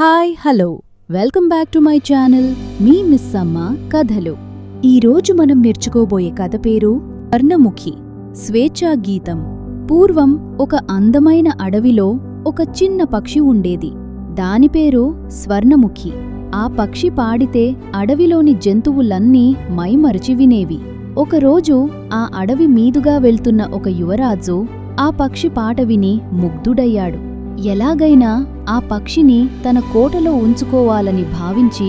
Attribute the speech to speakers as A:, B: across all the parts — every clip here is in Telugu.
A: Hello welcome back to my channel me miss అమ్మ కథలు. ఈరోజు మనం నేర్చుకోబోయే కథ పేరు స్వర్ణముఖి స్వేచ్ఛా గీతం. పూర్వం ఒక అందమైన అడవిలో ఒక చిన్న పక్షి ఉండేది. దాని పేరు స్వర్ణముఖి. ఆ పక్షి పాడితే అడవిలోని జంతువులన్నీ మైమరచి వినేవి. ఒకరోజు ఆ అడవి మీదుగా వెళ్తున్న ఒక యువరాజు ఆ పక్షి పాట విని ముగ్ధుడయ్యాడు. ఎలాగైనా ఆ పక్షిని తన కోటలో ఉంచుకోవాలని భావించి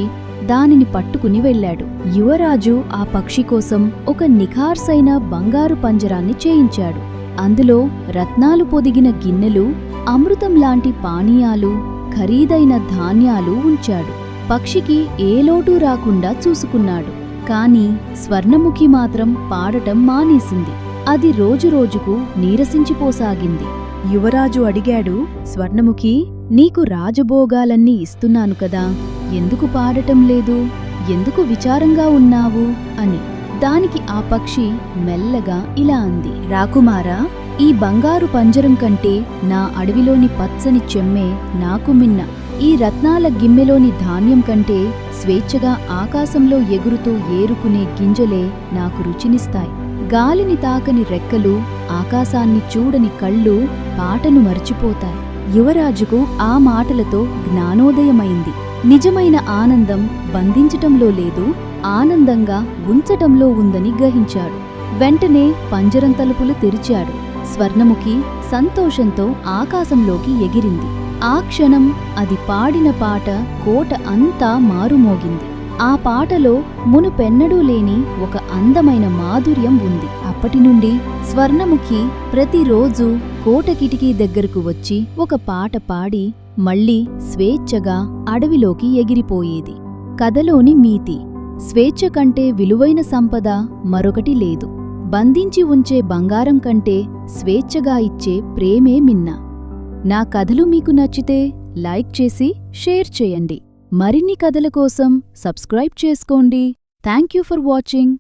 A: దానిని పట్టుకుని వెళ్ళాడు. యువరాజు ఆ పక్షి కోసం ఒక నిఖార్సైన బంగారు పంజరాన్ని చేయించాడు. అందులో రత్నాలు పొదిగిన గిన్నెలు, అమృతంలాంటి పానీయాలు, ఖరీదైన ధాన్యాలు ఉంచాడు. పక్షికి ఏ లోటు రాకుండా చూసుకున్నాడు. కాని స్వర్ణముఖి మాత్రం పాడటం మానేసింది. అది రోజురోజుకు నీరసించిపోసాగింది. యువరాజు అడిగాడు, స్వర్ణముఖి, నీకు రాజభోగాలన్నీ ఇస్తున్నాను కదా, ఎందుకు పాడటం లేదు? ఎందుకు విచారంగా ఉన్నావు అని. దానికి ఆ పక్షి మెల్లగా ఇలా అంది, రాకుమారా, ఈ బంగారు పంజరం కంటే నా అడవిలోని పచ్చని చెమ్మే నాకు మిన్న. ఈ రత్నాల గిమ్మెలోని ధాన్యం కంటే స్వేచ్ఛగా ఆకాశంలో ఎగురుతూ ఏరుకునే గింజలే నాకు రుచినిస్తాయి. గాలిని తాకని రెక్కలు, ఆకాశాన్ని చూడని కళ్ళు పాటను మర్చిపోతాయి. యువరాజుకు ఆ మాటలతో జ్ఞానోదయమైంది. నిజమైన ఆనందం బంధించటంలో లేదు, ఆనందంగా ఉంచటంలో ఉందని గ్రహించాడు. వెంటనే పంజరం తలుపులు తెరిచాడు. స్వర్ణముఖి సంతోషంతో ఆకాశంలోకి ఎగిరింది. ఆ క్షణం అది పాడిన పాట కోట అంతా మారుమోగింది. ఆ పాటలో మునుపెన్నడూ లేని ఒక అందమైన మాధుర్యం ఉంది. అప్పటినుండి స్వర్ణముఖి ప్రతిరోజు కోట కిటికీ దగ్గరకు వచ్చి ఒక పాట పాడి మళ్లీ స్వేచ్ఛగా అడవిలోకి ఎగిరిపోయేది. కథలోని నీతి: స్వేచ్ఛ కంటే విలువైన సంపద మరొకటి లేదు. బంధించి ఉంచే బంగారం కంటే స్వేచ్ఛగా ఇచ్చే ప్రేమే మిన్న. నా కథలు మీకు నచ్చితే లైక్ చేసి షేర్ చేయండి. మరిన్ని కథల కోసం సబ్స్క్రైబ్ చేసుకోండి. Thank you for watching.